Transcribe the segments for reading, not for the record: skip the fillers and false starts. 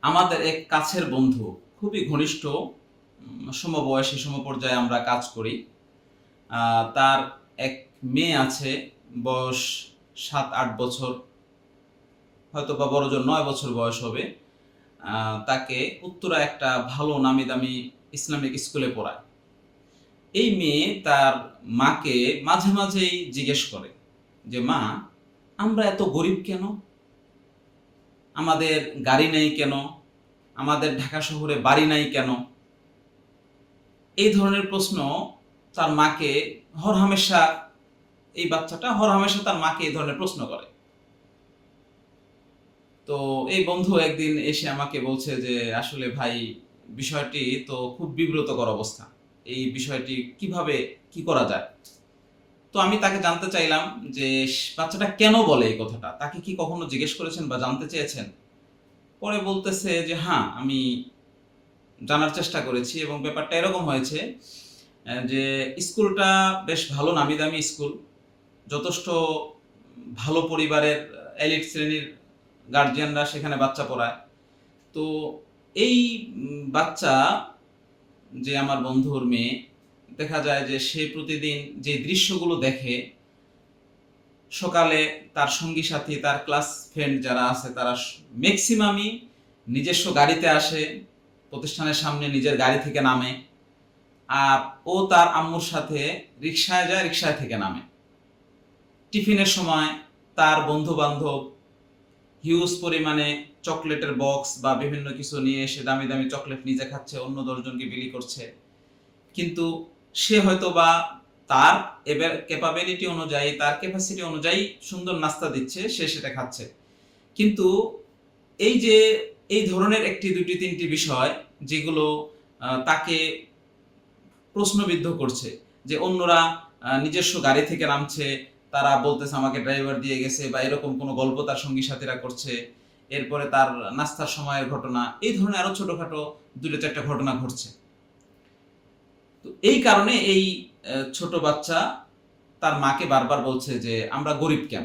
আমাদের এক কাছের বন্ধু, খুবই ঘনিষ্ঠ, সমবয়সী সমপর্যায়ে আমরা কাজ করি। তার এক মেয়ে আছে, বয়স ৭-৮ বছর, হয়তো বা বড় জোর ৯ বছর বয়স হবে। তাকে উত্তরা একটা ভালো নামি দামি ইসলামিক স্কুলে পড়ায়। এই মেয়ে তার মাকে মাঝে মাঝেই জিজ্ঞেস করে যে, মা, আমরা এত গরিব কেন? আমাদের গাড়ি নেই কেন? আমাদের ঢাকা শহরে বাড়ি নাই কেন? এই ধরনের প্রশ্ন তার মাকে হরহামেশা, এই বাচ্চাটা হরহামেশা তার মাকে এই ধরনের প্রশ্ন করে। তো এই বন্ধু একদিন এসে আমাকে বলছে যে, আসলে ভাই, বিষয়টি তো খুব বিব্রতকর অবস্থা, এই বিষয়টি কিভাবে কি করা যায়? তো আমি তাকে জানতে চাইলাম যে বাচ্চাটা কেন বলে এই কথাটা, তাকে কি কখনো জিজ্ঞেস করেছেন বা জানতে চেয়েছেন? পরে বলতেছে যে, হ্যাঁ, আমি জানার চেষ্টা করেছি এবং ব্যাপারটা এরকম হয়েছে যে স্কুলটা বেশ ভালো নামি দামি স্কুল, যথেষ্ট ভালো পরিবারের এলিট শ্রেণীর গার্জিয়ানরা সেখানে বাচ্চা পড়ায়। তো এই বাচ্চা, যে আমার বন্ধুর মেয়ে, দেখা যায় যে সে প্রতিদিন যে দৃশ্যগুলো দেখে, সকালে তার সঙ্গী সাথী, তার ক্লাস ফ্রেন্ড যারা আছে, তারা ম্যাক্সিমামই নিজস্ব গাড়িতে আসে, প্রতিষ্ঠানের সামনে নিজের গাড়ি থেকে নামে, আর ও তার আম্মুর সাথে রিকশায় যায়, রিকশায় থেকে নামে। টিফিনের সময় তার বন্ধু বান্ধব হিউজ পরিমাণে চকলেটের বক্স বা বিভিন্ন কিছু নিয়ে এসে দামি দামি চকলেট নিজে খাচ্ছে, অন্য 10 জনকে বিলি করছে। কিন্তু সে হয়তো বা তার এবার ক্যাপাবিলিটি অনুযায়ী, তার ক্যাপাসিটি অনুযায়ী সুন্দর নাস্তা দিচ্ছে, সে সেটা খাচ্ছে। কিন্তু এই যে এই ধরনের একটি, দুটি, তিনটি বিষয় যেগুলো তাকে প্রশ্নবিদ্ধ করছে, যে অন্যরা নিজস্ব গাড়ি থেকে নামছে, তারা বলতেছে আমাকে ড্রাইভার দিয়ে গেছে, বা এরকম কোনো গল্প তার সঙ্গী সাথীরা করছে। এরপরে তার নাস্তার সময়ের ঘটনা, এই ধরনের আরো ছোটখাটো 2-4টা ঘটনা ঘটছে। তো এই কারণে এই ছোট বাচ্চা তার মাকে বারবার বলছে যে, আমরা গরিব কেন?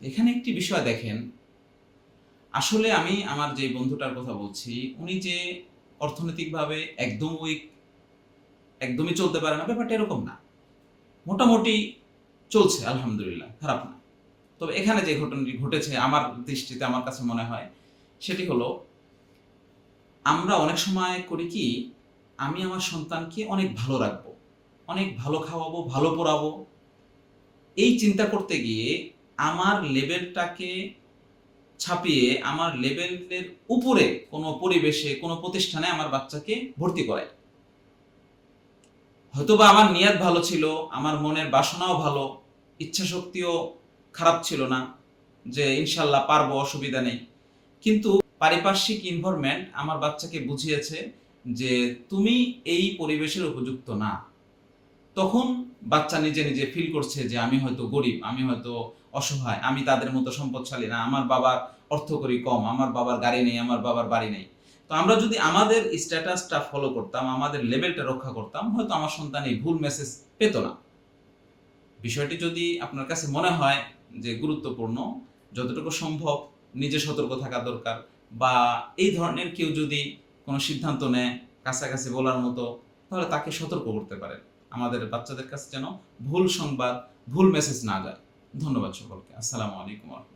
এখানে একটি বিষয় দেখেন, আসলে আমি আমার যে বন্ধুটার কথা বলছি, উনি যে অর্থনৈতিকভাবে একদম উইক, একদমই চলতে পারে না, ব্যাপারটা এরকম না। মোটামুটি চলছে, আলহামদুলিল্লাহ, খারাপ না। তবে এখানে যে ঘটনাটি ঘটেছে আমার দৃষ্টিতে, আমার কাছে মনে হয় সেটি হলো, আমরা অনেক সময় করি কি, আমি আমার সন্তানকে অনেক ভালো রাখবো, অনেক ভালো খাওয়াবো, ভালো পড়াবো, এই চিন্তা করতে গিয়ে আমার লেভেলটাকে ছাপিয়ে আমার লেভেলের উপরে কোনো পরিবেশে, কোনো প্রতিষ্ঠানে আমার বাচ্চাকে ভর্তি করাই। হয়তোবা আমার নিয়ত ভালো ছিল, আমার মনের বাসনাও ভালো, ইচ্ছা শক্তিও খারাপ ছিল না, যে ইনশাল্লাহ পারবো, অসুবিধা নেই। কিন্তু পারিপার্শ্বিক এনভায়রনমেন্ট আমার বাচ্চাকে বুঝিয়েছে যে তুমি এই পরিবেশের উপযুক্ত না। তখন বাচ্চা নিজে নিজে ফিল করছে যে আমি হয়তো গরিব, আমি হয়তো অসহায়, আমি তাদের মতো সম্পদশালী না, আমার বাবার অর্থকড়ি কম, আমার বাবার গাড়ি নেই, আমার বাবার বাড়ি নেই। তো আমরা যদি আমাদের স্ট্যাটাসটা ফলো করতাম, আমাদের লেভেলটা রক্ষা করতাম, হয়তো আমার সন্তান এই ভুল মেসেজ পেত না। বিষয়টি যদি আপনার কাছে মনে হয় যে গুরুত্বপূর্ণ, যতটুকু সম্ভব নিজে সতর্ক থাকা দরকার, বা এই ধরনের কেউ যদি কোনো সিদ্ধান্ত নেয় কাছাকাছি বলার মতো, তাহলে তাকে সতর্ক করতে পারেন, আমাদের বাচ্চাদের কাছে যেন ভুল সংবাদ, ভুল মেসেজ না যায়। ধন্যবাদ সকলকে। আসসালামু আলাইকুম।